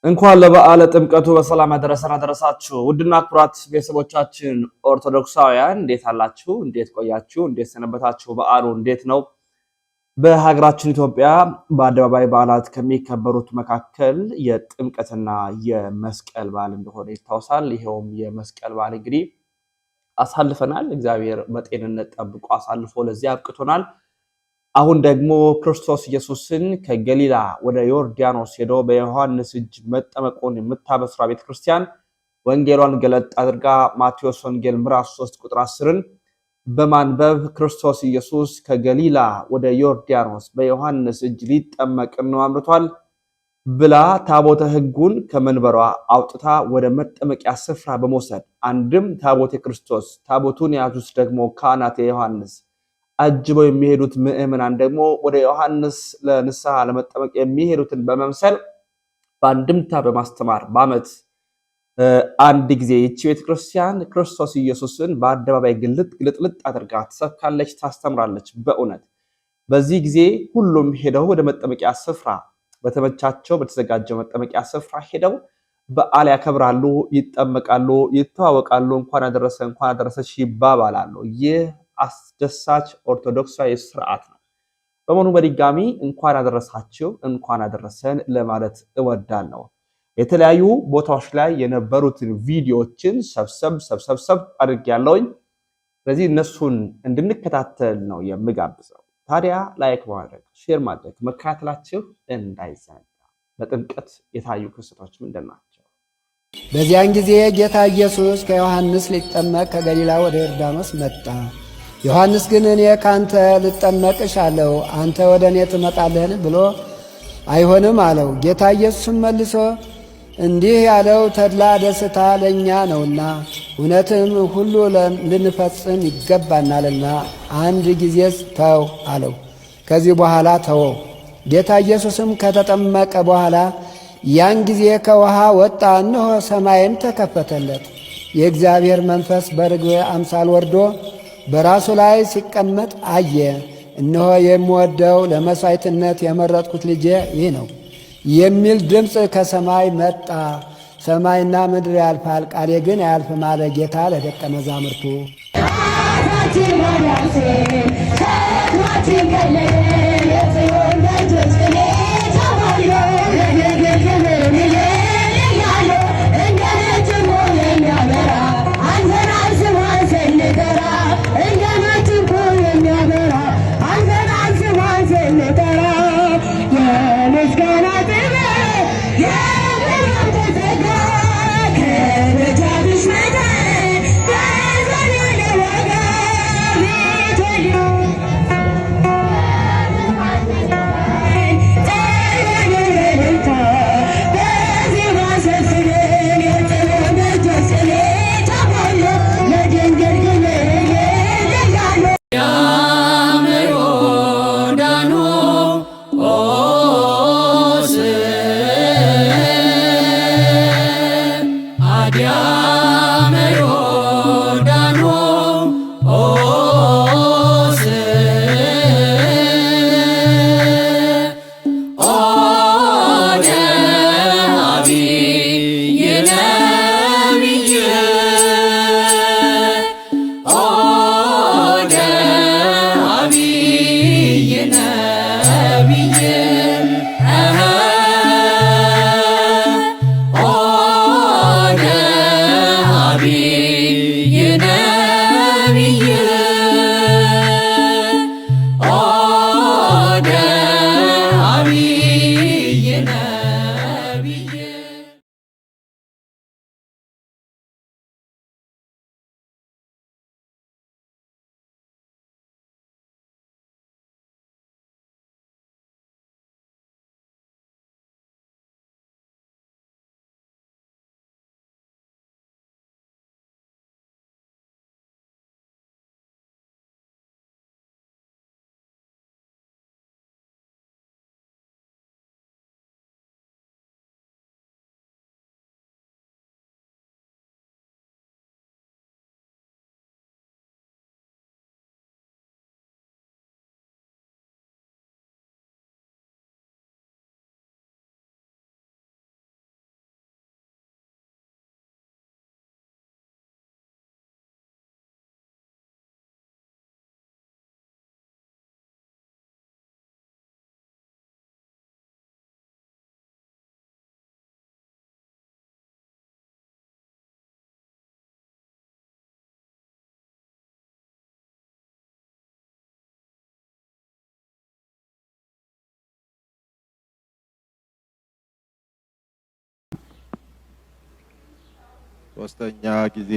እንኳን ለበዓለ ጥምቀቱ በሰላም አደረሳችሁ። ውድና ክቡራት ቤተሰቦቻችን ኦርቶዶክሳውያን እንዴት አላችሁ? እንዴት ቆያችሁ? እንዴት ሰነበታችሁ? በዓሉ እንዴት ነው? በሀገራችን ኢትዮጵያ በአደባባይ በዓላት ከሚከበሩት መካከል የጥምቀትና የመስቀል በዓል እንደሆነ ይታወሳል። ይሄውም የመስቀል በዓል እንግዲህ አሳልፈናል። እግዚአብሔር በጤንነት ጠብቆ አሳልፎ ለዚህ አብቅቶናል። አሁን ደግሞ ክርስቶስ ኢየሱስን ከገሊላ ወደ ዮርዳኖስ ሄዶ በዮሐንስ እጅ መጠመቁን የምታበስራ ቤተክርስቲያን ወንጌሏን ገለጥ አድርጋ ማቴዎስ ወንጌል ምዕራፍ 3 ቁጥር 10ን በማንበብ ክርስቶስ ኢየሱስ ከገሊላ ወደ ዮርዳኖስ በዮሐንስ እጅ ሊጠመቅ ነው አምርቷል ብላ ታቦተ ሕጉን ከመንበሯ አውጥታ ወደ መጠመቂያ ስፍራ በመውሰድ አንድም ታቦተ ክርስቶስ ታቦቱን ያዙት ደግሞ ካህናተ ዮሐንስ አጅበው የሚሄዱት ምእመናን ደግሞ ወደ ዮሐንስ ለንስሐ ለመጠመቅ የሚሄዱትን በመምሰል በአንድምታ በማስተማር በዓመት አንድ ጊዜ ይህች ቤተክርስቲያን ክርስቶስ ኢየሱስን በአደባባይ ግልጥልጥ አድርጋ ትሰብካለች፣ ታስተምራለች። በእውነት በዚህ ጊዜ ሁሉም ሄደው ወደ መጠመቂያ ስፍራ በተመቻቸው በተዘጋጀው መጠመቂያ ስፍራ ሄደው በዓል ያከብራሉ፣ ይጠመቃሉ፣ ይተዋወቃሉ፣ እንኳን አደረሰሽ ይባባላሉ። ይህ አስደሳች ኦርቶዶክሳዊ ስርዓት ነው። በመሆኑ በድጋሚ እንኳን አደረሳችሁ እንኳን አደረሰን ለማለት እወዳለሁ። የተለያዩ ቦታዎች ላይ የነበሩትን ቪዲዮዎችን ሰብሰብ አድርጌያለሁኝ። ስለዚህ እነሱን እንድንከታተል ነው የምጋብዘው። ታዲያ ላይክ ማድረግ፣ ሼር ማድረግ መከታተላችሁ እንዳይዘነጋ። በጥምቀት የታዩ ክስተቶች ምንድን ናቸው? በዚያን ጊዜ ጌታ ኢየሱስ ከዮሐንስ ሊጠመቅ ከገሊላ ወደ ዮርዳኖስ መጣ። ዮሐንስ ግን እኔ ካንተ ልጠመቅሻለሁ፣ አንተ ወደ እኔ ትመጣለህን ብሎ አይሆንም አለው። ጌታ ኢየሱስም መልሶ እንዲህ ያለው ተድላ ደስታ ለእኛ ነውና እውነትም ሁሉ ልንፈጽም ይገባናልና አንድ ጊዜስ ተው አለው። ከዚህ በኋላ ተወው። ጌታ ኢየሱስም ከተጠመቀ በኋላ ያን ጊዜ ከውሃ ወጣ፣ እነሆ ሰማይም ተከፈተለት። የእግዚአብሔር መንፈስ በርግብ አምሳል ወርዶ በራሱ ላይ ሲቀመጥ አየ። እነሆ የምወደው ለመሥዋዕትነት የመረጥኩት ልጄ ይህ ነው የሚል ድምፅ ከሰማይ መጣ። ሰማይና ምድር ያልፋል፣ ቃሌ ግን አያልፍም አለ ጌታ ለደቀ መዛሙርቱ። ሶስተኛ ጊዜ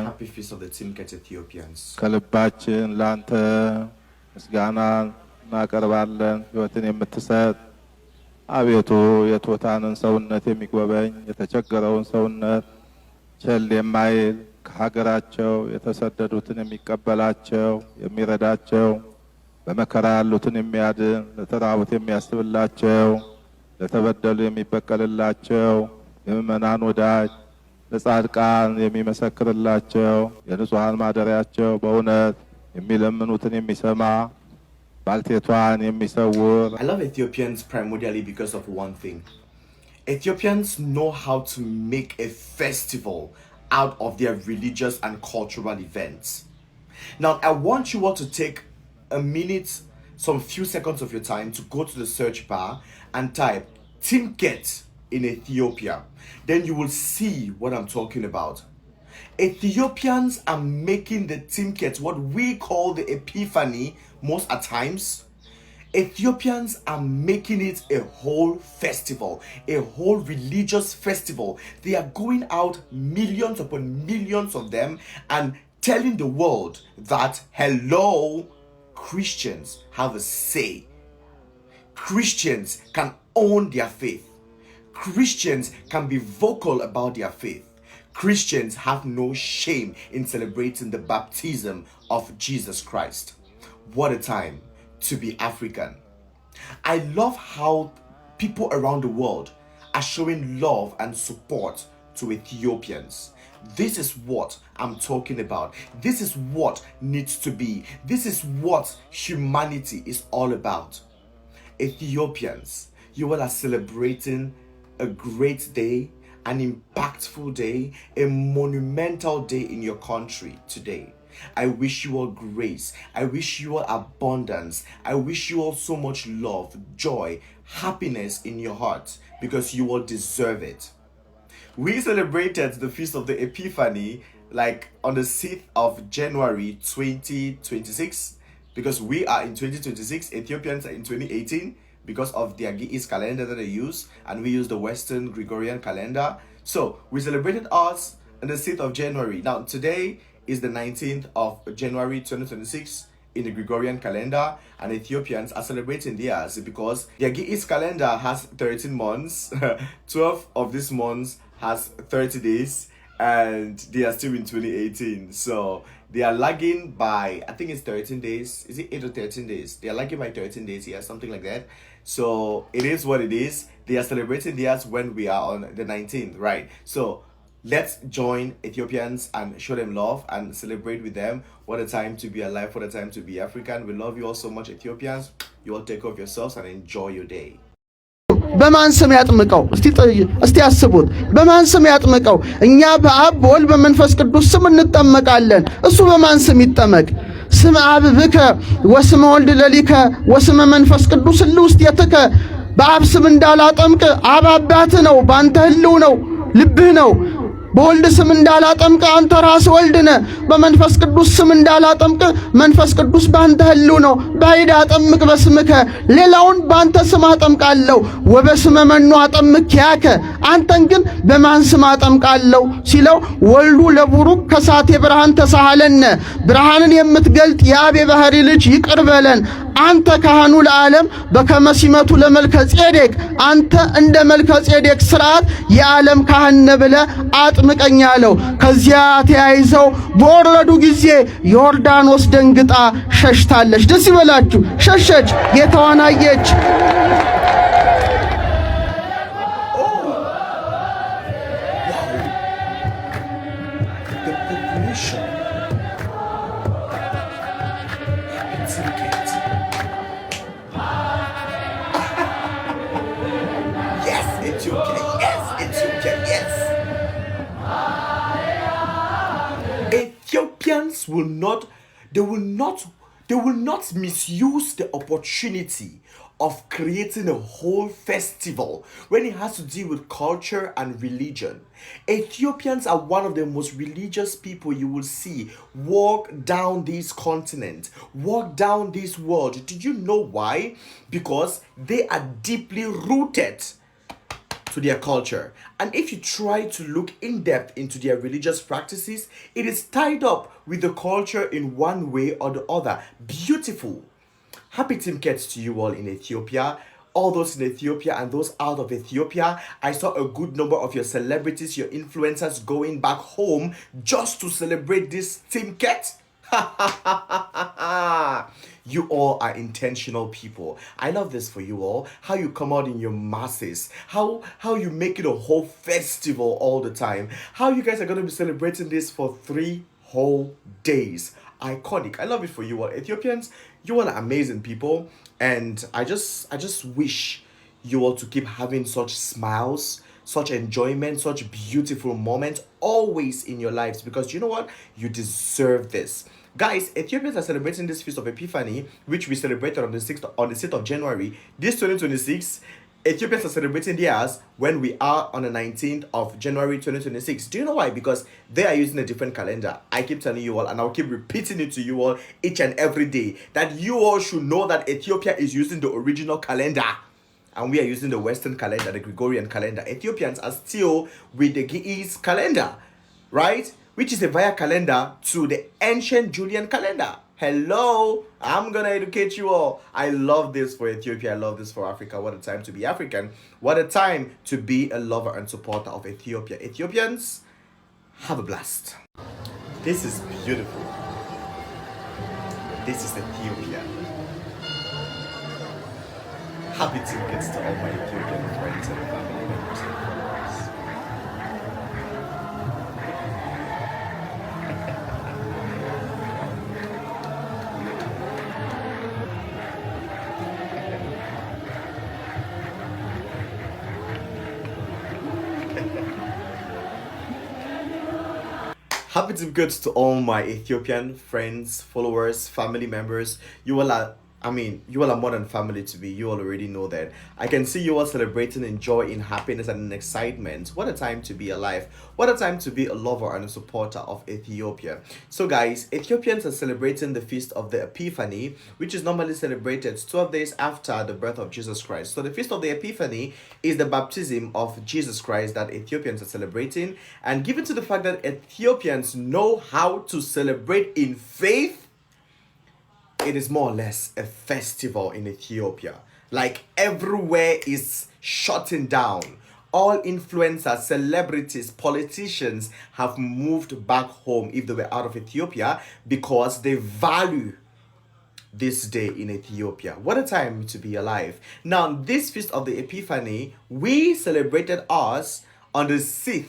Happy Feast of the Timket Ethiopians. ከልባችን ላንተ ምስጋና እናቀርባለን። ሕይወትን የምትሰጥ አቤቱ የትሑታንን ሰውነት የሚጎበኝ የተቸገረውን ሰውነት ቸል የማይል ከሀገራቸው የተሰደዱትን የሚቀበላቸው የሚረዳቸው በመከራ ያሉትን የሚያድን ለተራቡት የሚያስብላቸው ለተበደሉ የሚበቀልላቸው የምእመናን ወዳጅ ለጻድቃን የሚመሰክርላቸው የንጹሐን ማደሪያቸው በእውነት የሚለምኑትን የሚሰማ ባልቴቷን የሚሰውር I love Ethiopians primarily because of one thing. Ethiopians know how to make a festival out of their religious and cultural events. Now, I want you all to take a minute, some few seconds of your time to go to the search bar and type Timket in Ethiopia. Then you will see what I'm talking about. Ethiopians are making the Timket, what we call the Epiphany, most at times. Ethiopians are making it a whole festival, a whole religious festival. They are going out, millions upon millions of them, and telling the world that, hello, Christians have a say. Christians can own their faith. Christians can be vocal about their faith. Christians have no shame in celebrating the baptism of Jesus Christ. What a time to be African. I love how people around the world are showing love and support to Ethiopians. This is what I'm talking about. This is what needs to be. This is what humanity is all about. Ethiopians, you all are celebrating a great day, an impactful day, a monumental day in your country today. I wish you all grace. I wish you all abundance. I wish you all so much love, joy, happiness in your heart because you all deserve it. We celebrated the Feast of the Epiphany like on the 6th of January 2026 because we are in 2026, Ethiopians are in 2018 because of their Ge'ez calendar that they use, and we use the Western Gregorian calendar. So we celebrated ours on the 6th of January. Now today is the 19th of January 2026 in the Gregorian calendar, and Ethiopians are celebrating theirs because their Ge'ez calendar has 13 months, 12 of these months has 30 days, and they are still in 2018. So they are lagging by, I think it's 13 days. Is it 8 or 13 days? They are lagging by 13 days, yeah, something like that. So it is what it is. They are celebrating theirs when we are on the 19th, right? So let's join Ethiopians and show them love and celebrate with them. What a time to be alive, what a time to be African. We love you all so much, Ethiopians. You all take care of yourselves and enjoy your day. በማን ስም ያጥምቀው? እስቲ አስቡት። በማን ስም ያጥምቀው? እኛ በአብ በወልድ በመንፈስ ቅዱስ ስም እንጠመቃለን። እሱ በማን ስም ይጠመቅ? ስም አብብከ ወስመ ወልድ ለሊከ ወስመ መንፈስ ቅዱስ ለውስጤትከ። በአብ ስም እንዳላጠምቅ አብ አባትህ ነው፣ ባንተ ህልው ነው፣ ልብህ ነው። በወልድ ስም እንዳላጠምቅ አንተ ራስ ወልድ ነህ። በመንፈስ ቅዱስ ስም እንዳላጠምቅ መንፈስ ቅዱስ ባንተ ህልው ነው። ባይድ አጠምቅ በስምከ፣ ሌላውን ባንተ ስም አጠምቃለሁ። ወበስመ መኑ አጠምቅ ያከ፣ አንተን ግን በማን ስም አጠምቃለሁ ሲለው ወልዱ ለቡሩክ ከሳቴ ብርሃን ተሳሃለነ፣ ብርሃንን የምትገልጥ የአብ የባህሪ ልጅ ይቅር በለን። አንተ ካህኑ ለዓለም በከመ ሲመቱ ለመልከ ጼዴቅ፣ አንተ እንደ መልከ ጼዴቅ ሥርዓት የዓለም ካህን ነህ ብለህ አጥምቀኝ አለው። ከዚያ ተያይዘው በወረዱ ጊዜ ዮርዳኖስ ደንግጣ ሸሽታለች። ደስ ይበላችሁ። ሸሸች፣ ጌታዋን አየች። Ethiopians they will not misuse the opportunity of creating a whole festival when it has to deal with culture and religion. Ethiopians are one of the most religious people you will see walk down this continent, walk down this world. Do you know why? Because they are deeply rooted to their culture. And if you try to look in depth into their religious practices, it is tied up with the culture in one way or the other. Beautiful. Happy Timket to you all in Ethiopia. All those in Ethiopia and those out of Ethiopia. I saw a good number of your celebrities, your influencers going back home just to celebrate this Timket. You all are intentional people. I love this for you all. How you come out in your masses. How you make it a whole festival all the time. How you guys are going to be celebrating this for 3 whole days. Iconic. I love it for you all. Ethiopians, you all are amazing people. And I just wish you all to keep having such smiles, such enjoyment, such beautiful moments always in your lives, because you know what? You deserve this. Guys, Ethiopians are celebrating this Feast of Epiphany, which we celebrated on the 6th of January. This 2026, Ethiopians are celebrating theirs when we are on the 19th of January 2026. Do you know why? Because they are using a different calendar. I keep telling you all, and I'll keep repeating it to you all each and every day, that you all should know that Ethiopia is using the original calendar. And we are using the Western calendar, the Gregorian calendar. Ethiopians are still with the Ge'ez calendar, right? Which is a via calendar to the ancient Julian calendar. Hello, I'm gonna educate you all. I love this for Ethiopia. I love this for Africa. What a time to be African. What a time to be a lover and supporter of Ethiopia. Ethiopians, have a blast. This is beautiful. This is Ethiopia. Happy tickets to all my Ethiopian friends and family members and followers. Happy tickets to all my Ethiopian friends, followers, family members. You all are more than family to me. You all already know that. I can see you all celebrating in joy, in happiness, and in excitement. What a time to be alive. What a time to be a lover and a supporter of Ethiopia. So guys, Ethiopians are celebrating the Feast of the Epiphany, which is normally celebrated 12 days after the birth of Jesus Christ. So the Feast of the Epiphany is the baptism of Jesus Christ that Ethiopians are celebrating. And given to the fact that Ethiopians know how to celebrate in faith, it is more or less a festival in Ethiopia. Like everywhere is shutting down. All influencers, celebrities, politicians have moved back home if they were out of Ethiopia because they value this day in Ethiopia. What a time to be alive. Now, this Feast of the Epiphany, we celebrated ours on the 6th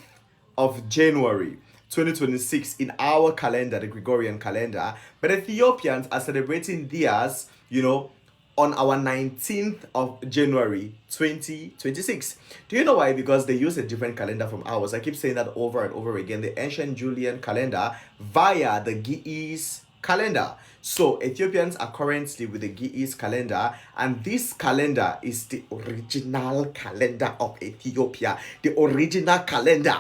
of January 2026 in our calendar, the Gregorian calendar, but Ethiopians are celebrating theirs, on our 19th of January 2026. Do you know why? Because they use a different calendar from ours. I keep saying that over and over again. The ancient Julian calendar via the Ge'ez calendar. So Ethiopians are currently with the Ge'ez calendar, and this calendar is the original calendar of Ethiopia, the original calendar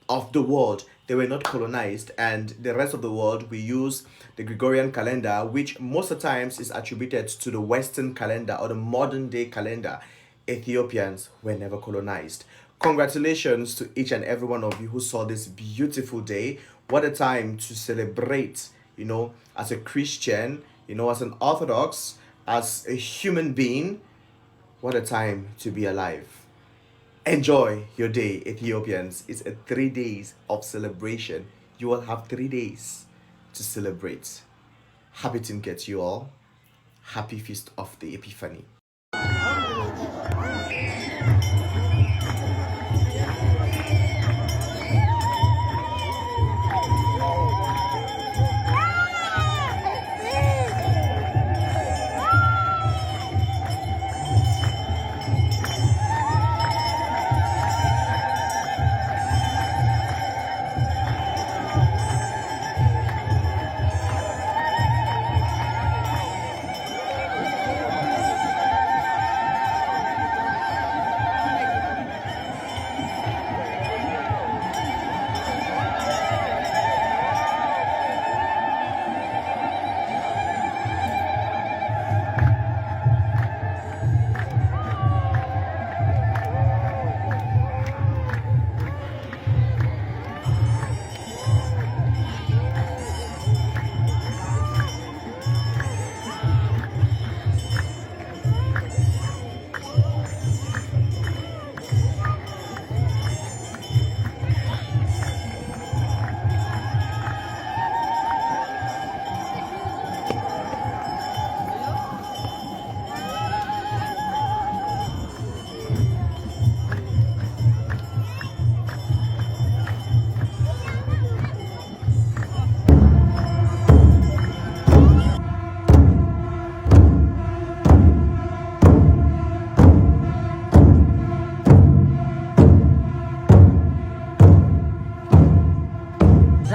of the world. They were not colonized, and the rest of the world, we use the Gregorian calendar, which most of the times is attributed to the Western calendar or the modern day calendar. Ethiopians were never colonized. Congratulations to each and every one of you who saw this beautiful day. What a time to celebrate, as a Christian, as an Orthodox, as a human being. What a time to be alive. Enjoy your day, Ethiopians. It's a 3 days of celebration. You will have 3 days to celebrate. Happy Timket, you all. Happy Feast of the Epiphany.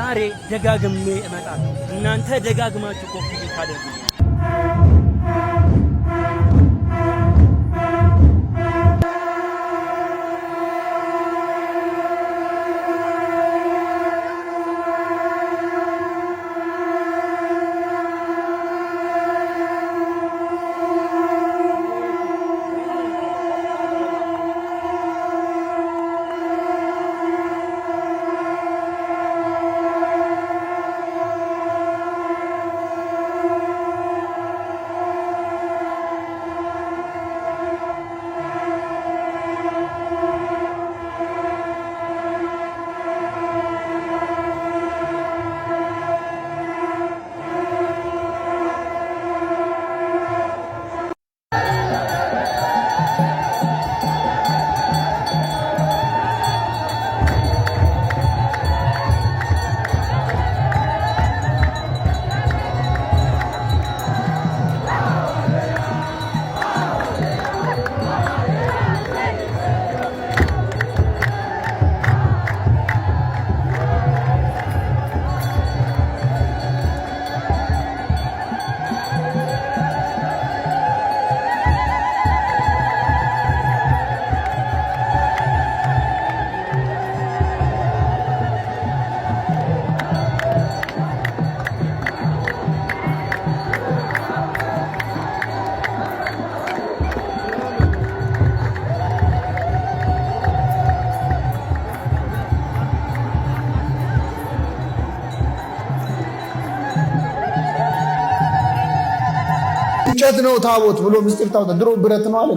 ዛሬ ደጋግሜ እመጣለሁ። እናንተ ደጋግማችሁ ኮፒ ታደርጉ። እንጨት ነው ታቦት ብሎ ምስጢር ታቦት ድሮ ብረት ነው አለ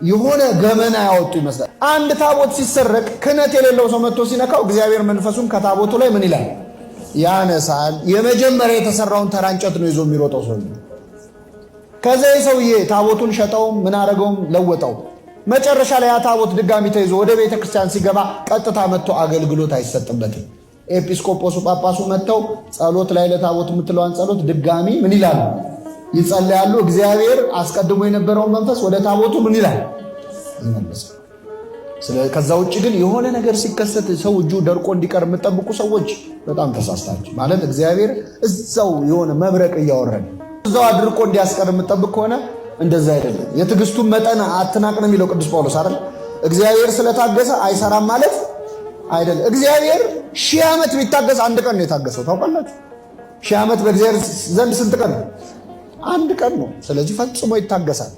የሆነ ገመና ያወጡ ይመስላል። አንድ ታቦት ሲሰረቅ ክህነት የሌለው ሰው መጥቶ ሲነካው እግዚአብሔር መንፈሱን ከታቦቱ ላይ ምን ይላል? ያነሳል። የመጀመሪያ የተሰራውን ተራ እንጨት ነው ይዞ የሚሮጠው ሰው። ከዛ ሰውዬ ታቦቱን ሸጠውም ምን አረገውም ለወጠው። መጨረሻ ላይ ያ ታቦት ድጋሚ ተይዞ ወደ ቤተ ክርስቲያን ሲገባ ቀጥታ መጥቶ አገልግሎት አይሰጥበትም። ኤጲስቆጶሱ ጳጳሱ መጥተው ጸሎት ላይ ለታቦት የምትለዋን ጸሎት ድጋሚ ምን ይላሉ? ይጸልያሉ። እግዚአብሔር አስቀድሞ የነበረውን መንፈስ ወደ ታቦቱ ምን ይላል? ይመለሳል። ከዛ ውጭ ግን የሆነ ነገር ሲከሰት ሰው እጁ ደርቆ እንዲቀር የምጠብቁ ሰዎች በጣም ተሳስታችሁ። ማለት እግዚአብሔር እዛው የሆነ መብረቅ እያወረደ እዛው አድርቆ እንዲያስቀር የምጠብቅ ከሆነ እንደዛ አይደለም። የትዕግስቱን መጠን አትናቅ ነው የሚለው ቅዱስ ጳውሎስ አይደል? እግዚአብሔር ስለታገሰ አይሰራም ማለት አይደለም። እግዚአብሔር 1000 ዓመት ቢታገስ አንድ ቀን ነው የታገሰው። ታውቃላችሁ? 1000 ዓመት በእግዚአብሔር ዘንድ ስንት ቀን ነው? አንድ ቀን ነው። ስለዚህ ፈጽሞ ይታገሳል።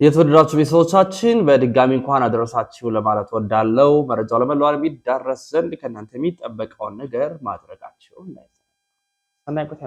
የተወደዳችሁ ቤተሰቦቻችን በድጋሚ እንኳን አደረሳችሁ ለማለት ወዳለው መረጃው ለመላው ዓለም ይዳረስ ዘንድ ከእናንተ የሚጠበቀውን ነገር ማድረጋችሁ እንዳይዘነጋ።